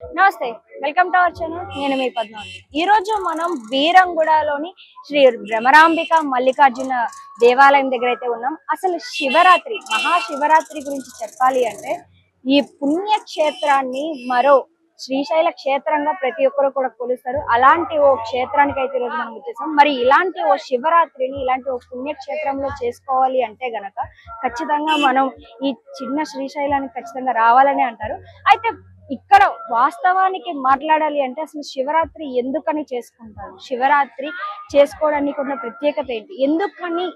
నమస్తే, welcome to our channel. నేను మీ పద్మావతి. ఈ రోజు మనం బీరంగూడలోని శ్రీ భ్రమరాంబిక మల్లికార్జున దేవాలయం దగ్గర అయితే ఉన్నాం. అసలు శివరాత్రి, మహాశివరాత్రి గురించి చెప్పాలి అంటే ఈ పుణ్యక్షేత్రాన్ని మరో శ్రీశైల క్షేత్రంగా ప్రతి ఒక్కరు కూడా కొలుస్తారు. అలాంటి ఓ క్షేత్రానికి అయితే ఈరోజు మనం వచ్చేసాం. మరి ఇలాంటి ఓ శివరాత్రిని ఇలాంటి ఓ పుణ్యక్షేత్రంలో చేసుకోవాలి అంటే గనక ఖచ్చితంగా మనం ఈ చిన్న శ్రీశైలానికి ఖచ్చితంగా రావాలని అంటారు. అయితే ఇక్కడ వాస్తవానికి మాట్లాడాలి అంటే అసలు శివరాత్రి ఎందుకని చేసుకుంటారు, శివరాత్రి చేసుకోవడానికి ఉన్న ప్రత్యేకత ఏంటి, ఎందుకని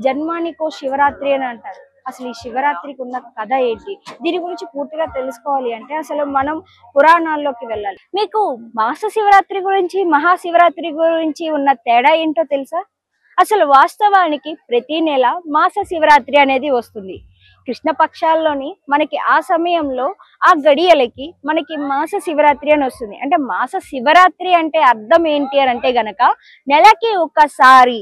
జన్మానికో శివరాత్రి అని అంటారు, అసలు ఈ శివరాత్రికి ఉన్న కథ ఏంటి, దీని గురించి పూర్తిగా తెలుసుకోవాలి అంటే అసలు మనం పురాణాల్లోకి వెళ్ళాలి. మీకు మాస శివరాత్రి గురించి మహాశివరాత్రి గురించి ఉన్న తేడా ఏంటో తెలుసా? అసలు వాస్తవానికి ప్రతి నెల మాస శివరాత్రి అనేది వస్తుంది. కృష్ణపక్షాల్లోని మనకి ఆ సమయంలో ఆ గడియలకి మనకి మాస శివరాత్రి అని వస్తుంది. అంటే మాస శివరాత్రి అంటే అర్థం ఏంటి అని అంటే గనక నెలకి ఒకసారి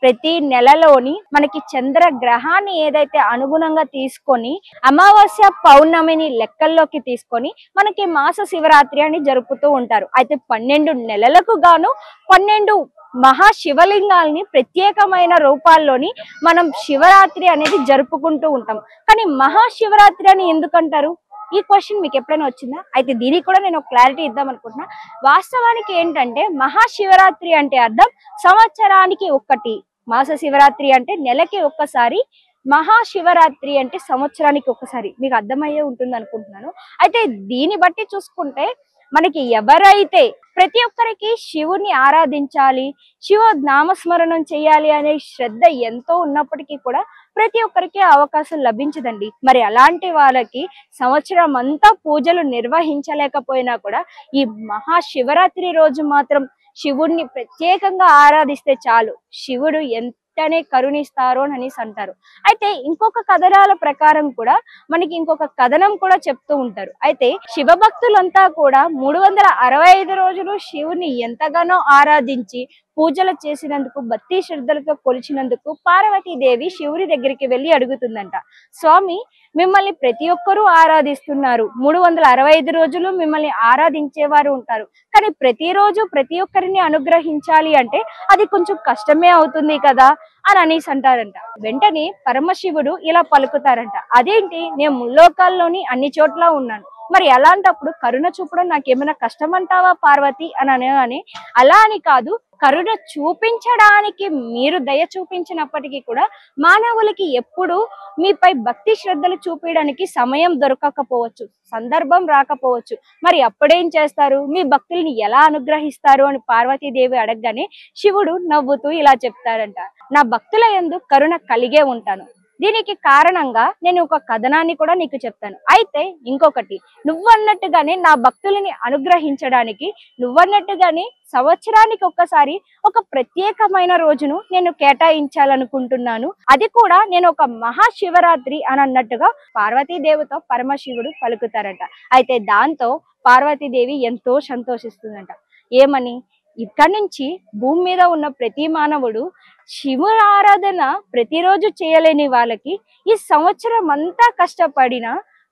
ప్రతి నెలలోని మనకి చంద్రగ్రహాన్ని ఏదైతే అనుగుణంగా తీసుకొని అమావాస్య పౌర్ణమిని లెక్కల్లోకి తీసుకొని మనకి మాస శివరాత్రి అని జరుపుతూ ఉంటారు. అయితే 12 నెలలకు గాను 12 మహాశివలింగాల్ని ప్రత్యేకమైన రూపాల్లోని మనం శివరాత్రి అనేది జరుపుకుంటూ ఉంటాం. కానీ మహాశివరాత్రి అని ఎందుకంటారు? ఈ క్వశ్చన్ మీకు ఎప్పుడైనా వచ్చిందా? అయితే దీనికి కూడా నేను క్లారిటీ ఇద్దాం అనుకుంటున్నా. వాస్తవానికి ఏంటంటే మహాశివరాత్రి అంటే అర్థం సంవత్సరానికి ఒక్కటి, మాస శివరాత్రి అంటే నెలకి ఒక్కసారి, మహాశివరాత్రి అంటే సంవత్సరానికి ఒక్కసారి. మీకు అర్థమయ్యే ఉంటుంది అనుకుంటున్నాను. అయితే దీన్ని బట్టి చూసుకుంటే మనకి ఎవరైతే ప్రతి ఒక్కరికి శివుని ఆరాధించాలి, శివ నామస్మరణం చేయాలి అనే శ్రద్ధ ఎంతో ఉన్నప్పటికీ కూడా ప్రతి ఒక్కరికి అవకాశం లభించదండి. మరి అలాంటి వాళ్ళకి సంవత్సరం అంతా పూజలు నిర్వహించలేకపోయినా కూడా ఈ మహాశివరాత్రి రోజు మాత్రం శివుడిని ప్రత్యేకంగా ఆరాధిస్తే చాలు, శివుడు ఎంతనే కరుణిస్తారు అని అంటారు. అయితే ఇంకొక కథనాల ప్రకారం కూడా మనకి ఇంకొక కథనం కూడా చెప్తూ ఉంటారు. అయితే శివభక్తులంతా కూడా 365 రోజులు శివుని ఎంతగానో ఆరాధించి పూజలు చేసినందుకు, భక్తి శ్రద్ధలతో కొలిచినందుకు పార్వతీదేవి శివుని దగ్గరికి వెళ్ళి అడుగుతుందంట, స్వామి మిమ్మల్ని ప్రతి ఒక్కరూ ఆరాధిస్తున్నారు, 365 రోజులు మిమ్మల్ని ఆరాధించేవారు ఉంటారు, కానీ ప్రతిరోజు ప్రతి ఒక్కరిని అనుగ్రహించాలి అంటే అది కొంచెం కష్టమే అవుతుంది కదా అని అనేసి అంటారంట. వెంటనే పరమశివుడు ఇలా పలుకుతారంట, అదేంటి, నేను ముల్లోకాల్లోని అన్ని చోట్ల ఉన్నాను, మరి అలాంటప్పుడు కరుణ చూపడం నాకేమైనా కష్టం అంటావా పార్వతి అని అలా అని కాదు, కరుణ చూపించడానికి మీరు దయ చూపించినప్పటికీ కూడా మానవులకి ఎప్పుడు మీపై భక్తి శ్రద్ధలు చూపించడానికి సమయం దొరకకపోవచ్చు, సందర్భం రాకపోవచ్చు, మరి అప్పుడేం చేస్తారు, మీ భక్తుల్ని ఎలా అనుగ్రహిస్తారు అని పార్వతీదేవి అడగగానే శివుడు నవ్వుతూ ఇలా చెప్తారంట, నా భక్తుల యందు కరుణ కలిగే ఉంటాను, దీనికి కారణంగా నేను ఒక కథనాన్ని కూడా నీకు చెప్తాను. అయితే ఇంకొకటి, నువ్వన్నట్టుగానే నా భక్తులని అనుగ్రహించడానికి నువ్వన్నట్టుగానే సంవత్సరానికి ఒక్కసారి ఒక ప్రత్యేకమైన రోజును నేను కేటాయించాలనుకుంటున్నాను, అది కూడా నేను ఒక మహాశివరాత్రి అని అన్నట్టుగా పార్వతీదేవితో పరమశివుడు పలుకుతారంట. అయితే దాంతో పార్వతీదేవి ఎంతో సంతోషిస్తుందంట. ఏమని, ఇక్కడి నుంచి భూమి మీద ఉన్న ప్రతి మానవుడు శివుని ఆరాధన ప్రతిరోజు చేయలేని వాళ్ళకి, ఈ సంవత్సరం అంతా కష్టపడిన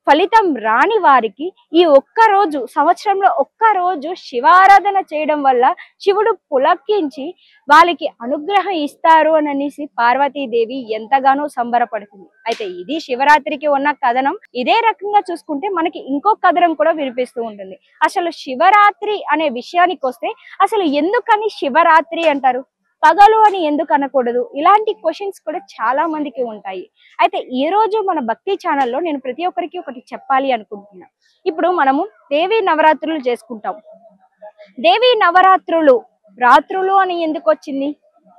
ఫలితం రాని వారికి ఈ ఒక్క రోజు, సంవత్సరంలో ఒక్క రోజు శివారాధన చేయడం వల్ల శివుడు పులకించి వాళ్ళకి అనుగ్రహం ఇస్తారు అని అనేసి పార్వతీదేవి ఎంతగానో సంబరపడుతుంది. అయితే ఇది శివరాత్రికి ఉన్న కథనం. ఇదే రకంగా చూసుకుంటే మనకి ఇంకో కథనం కూడా వినిపిస్తూ ఉంటుంది. అసలు శివరాత్రి అనే విషయానికి వస్తే అసలు ఎందుకని శివరాత్రి అంటారు, పగలు అని ఎందుకు అనకూడదు, ఇలాంటి క్వశ్చన్స్ కూడా చాలా మందికి ఉంటాయి. అయితే ఈ రోజు మన భక్తి ఛానల్లో నేను ప్రతి ఒక్కరికి ఒకటి చెప్పాలి అనుకుంటున్నా. ఇప్పుడు మనము దేవీ నవరాత్రులు చేసుకుంటాం. దేవీ నవరాత్రులు రాత్రులు అని ఎందుకు వచ్చింది?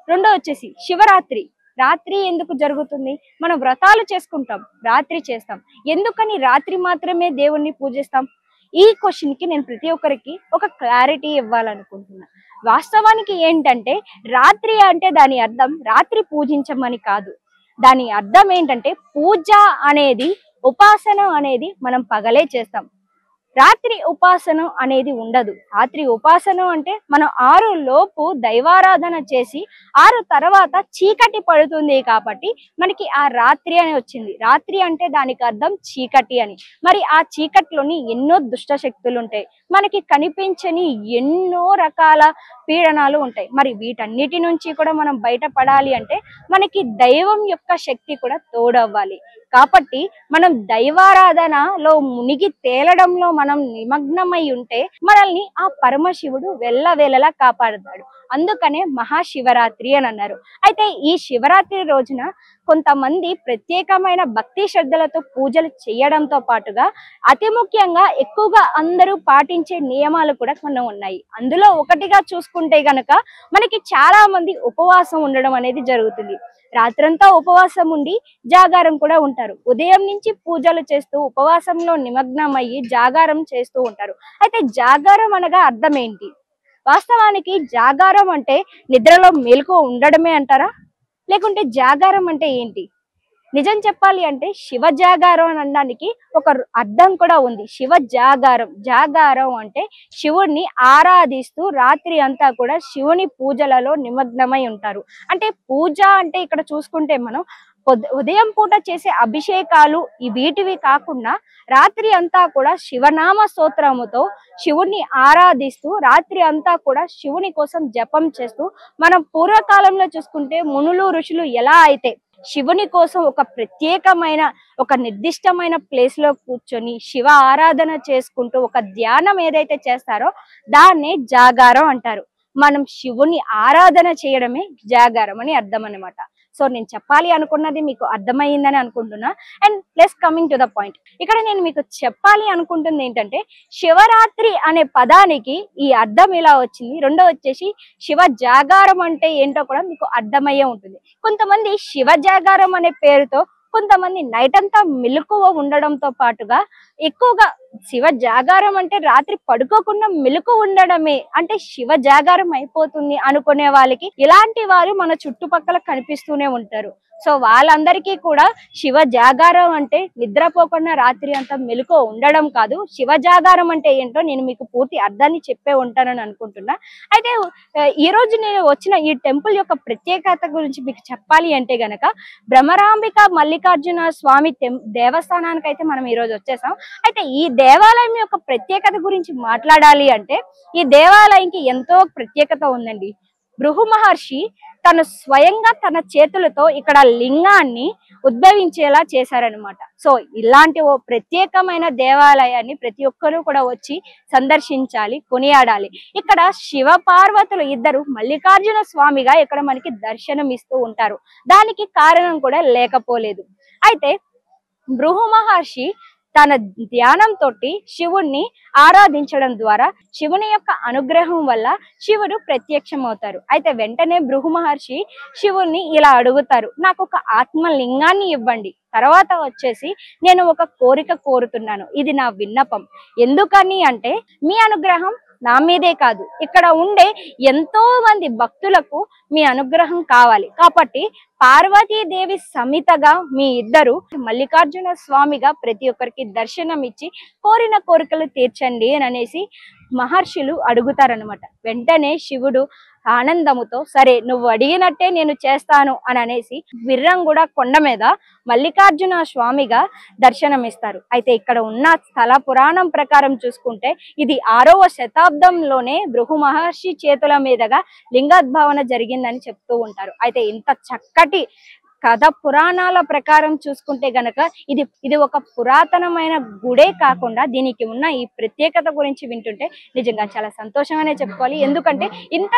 రెండో వచ్చేసి శివరాత్రి, రాత్రి ఎందుకు జరుగుతుంది? మనం వ్రతాలు చేసుకుంటాం, రాత్రి చేస్తాం, ఎందుకని రాత్రి మాత్రమే దేవుణ్ణి పూజిస్తాం? ఈ క్వశ్చన్ కి నేను ప్రతి ఒక్కరికి ఒక క్లారిటీ ఇవ్వాలనుకుంటున్నా. వాస్తవానికి ఏంటంటే రాత్రి అంటే దాని అర్థం రాత్రి పూజించమని కాదు, దాని అర్థం ఏంటంటే పూజ అనేది, ఉపాసన అనేది మనం పగలే చేస్తాం. రాత్రి ఉపాసన అనేది ఉండదు. రాత్రి ఉపాసన అంటే మనం 6 లోపు దైవారాధన చేసి 6 తర్వాత చీకటి పడుతుంది కాబట్టి మనకి ఆ రాత్రి అని వచ్చింది. రాత్రి అంటే దానికి అర్థం చీకటి అని. మరి ఆ చీకటిలోని ఎన్నో దుష్ట శక్తులు ఉంటాయి, మనకి కనిపించని ఎన్నో రకాల పీడనాలు ఉంటాయి. మరి వీటన్నిటి నుంచి కూడా మనం బయటపడాలి అంటే మనకి దైవం యొక్క శక్తి కూడా తోడవ్వాలి. కాబట్టి మనం దైవారాధనలో మునిగి తేలడంలో మనం నిమగ్నమై ఉంటే మనల్ని ఆ పరమశివుడు వెళ్ళవేళలా కాపాడుతాడు. అందుకనే మహాశివరాత్రి అని అన్నారు. అయితే ఈ శివరాత్రి రోజున కొంతమంది ప్రత్యేకమైన భక్తి శ్రద్ధలతో పూజలు చేయడంతో పాటుగా అతి ముఖ్యంగా ఎక్కువగా అందరూ పాటించే నియమాలు కూడా కొన్ని ఉన్నాయి. అందులో ఒకటిగా చూసుకుంటే గనక మనకి చాలా మంది ఉపవాసం ఉండడం అనేది జరుగుతుంది. రాత్రంతా ఉపవాసం ఉండి జాగారం కూడా ఉంటారు. ఉదయం నుంచి పూజలు చేస్తూ ఉపవాసంలో నిమగ్నమయ్యి జాగారం చేస్తూ ఉంటారు. అయితే జాగారం అనగా అర్థం ఏంటి? వాస్తవానికి జాగారం అంటే నిద్రలో మెలకువ ఉండడమే అంటారా, లేకుంటే జాగారం అంటే ఏంటి? నిజం చెప్పాలి అంటే శివ జాగారం అనడానికి ఒక అర్థం కూడా ఉంది. శివ జాగారం, జాగారం అంటే శివుణ్ణి ఆరాధిస్తూ రాత్రి అంతా కూడా శివుని పూజలలో నిమగ్నమై ఉంటారు. అంటే పూజ అంటే ఇక్కడ చూసుకుంటే మనం ఉదయం పూట చేసే అభిషేకాలు వీటివి కాకుండా రాత్రి అంతా కూడా శివనామ స్తోత్రముతో శివుణ్ణి ఆరాధిస్తూ రాత్రి అంతా కూడా శివుని కోసం జపం చేస్తూ, మనం పూర్వకాలంలో చూసుకుంటే మునులు ఋషులు ఎలా అయితే శివుని కోసం ఒక ప్రత్యేకమైన ఒక నిర్దిష్టమైన ప్లేస్ లో కూర్చొని శివ ఆరాధన చేసుకుంటూ ఒక ధ్యానం ఏదైతే చేస్తారో దాన్నే జాగారం అంటారు. మనం శివుని ఆరాధన చేయడమే జాగారం అని అర్థం అన్నమాట. సో నేను చెప్పాలి అనుకున్నది మీకు అర్థమైందని అనుకుంటున్నా. And plus coming to the point, ఇక్కడ నేను మీకు చెప్పాలి అనుకుంటుంది ఏంటంటే శివరాత్రి అనే పదానికి ఈ అర్థం ఇలా వచ్చింది. రెండో వచ్చేసి శివ జాగారం అంటే ఏంటో కూడా మీకు అర్థమయ్యే ఉంటుంది. కొంతమంది శివ జాగారం అనే పేరుతో కొంతమంది నైట్ అంతా మెలకువ ఉండడంతో పాటుగా ఎక్కువగా శివ జాగారం అంటే రాత్రి పడుకోకుండా మెలకు ఉండడమే అంటే శివ జాగారం అయిపోతుంది అనుకునే వాళ్ళకి ఇలాంటి వారు మన చుట్టుపక్కల కనిపిస్తూనే ఉంటారు. సో వాళ్ళందరికీ కూడా శివ జాగారం అంటే నిద్రపోకుండా రాత్రి అంతా మెలకు ఉండడం కాదు. శివ జాగారం అంటే ఏంటో నేను మీకు పూర్తి అర్థాన్ని చెప్పే ఉంటానని అనుకుంటున్నా. అయితే ఈ రోజు నేను వచ్చిన ఈ టెంపుల్ యొక్క ప్రత్యేకత గురించి మీకు చెప్పాలి అంటే గనక భ్రమరాంబిక మల్లికార్జున స్వామి దేవస్థానానికి అయితే మనం ఈ రోజు వచ్చేసాం. అయితే ఈ దేవాలయం యొక్క ప్రత్యేకత గురించి మాట్లాడాలి అంటే ఈ దేవాలయంకి ఎంతో ప్రత్యేకత ఉందండి. భృగు మహర్షి తను స్వయంగా తన చేతులతో ఇక్కడ లింగాన్ని ఉద్భవించేలా చేశారనమాట. సో ఇలాంటి ఓ ప్రత్యేకమైన దేవాలయాన్ని ప్రతి ఒక్కరూ కూడా వచ్చి సందర్శించాలి, కొనియాడాలి. ఇక్కడ శివ పార్వతులు ఇద్దరు మల్లికార్జున స్వామిగా ఇక్కడ మనకి దర్శనం ఇస్తూ ఉంటారు. దానికి కారణం కూడా లేకపోలేదు. అయితే భృగు మహర్షి తన ధ్యానంతో శివుణ్ణి ఆరాధించడం ద్వారా శివుని యొక్క అనుగ్రహం వల్ల శివుడు ప్రత్యక్షమవుతారు. అయితే వెంటనే భృగు మహర్షి శివుణ్ణి ఇలా అడుగుతారు, నాకు ఒక ఆత్మలింగాన్ని ఇవ్వండి, తర్వాత వచ్చేసి నేను ఒక కోరిక కోరుతున్నాను, ఇది నా విన్నపం. ఎందుకని అంటే మీ అనుగ్రహం నా మీదే కాదు, ఇక్కడ ఉండే ఎంతో మంది భక్తులకు మీ అనుగ్రహం కావాలి. కాబట్టి పార్వతీదేవి సమితగా మీ ఇద్దరు మల్లికార్జున స్వామిగా ప్రతి ఒక్కరికి దర్శనం ఇచ్చి కోరిన కోరికలు తీర్చండి అని అనేసి మహర్షులు అడుగుతారనమాట. వెంటనే శివుడు ఆనందముతో సరే నువ్వు అడిగినట్టే నేను చేస్తాను అని అనేసి విర్రంగూడ కొండ మీద మల్లికార్జున స్వామిగా దర్శనమిస్తారు. అయితే ఇక్కడ ఉన్న స్థల పురాణం ప్రకారం చూసుకుంటే ఇది 6వ శతాబ్దంలోనే భృగు మహర్షి చేతుల మీదుగా లింగోద్భవన జరిగిందని చెప్తూ ఉంటారు. అయితే ఇంత చక్కటి కథ పురాణాల ప్రకారం చూసుకుంటే గనక ఇది ఒక పురాతనమైన గుడే కాకుండా దీనికి ఉన్న ఈ ప్రత్యేకత గురించి వింటుంటే నిజంగా చాలా సంతోషంగానే చెప్పుకోవాలి. ఎందుకంటే ఇంత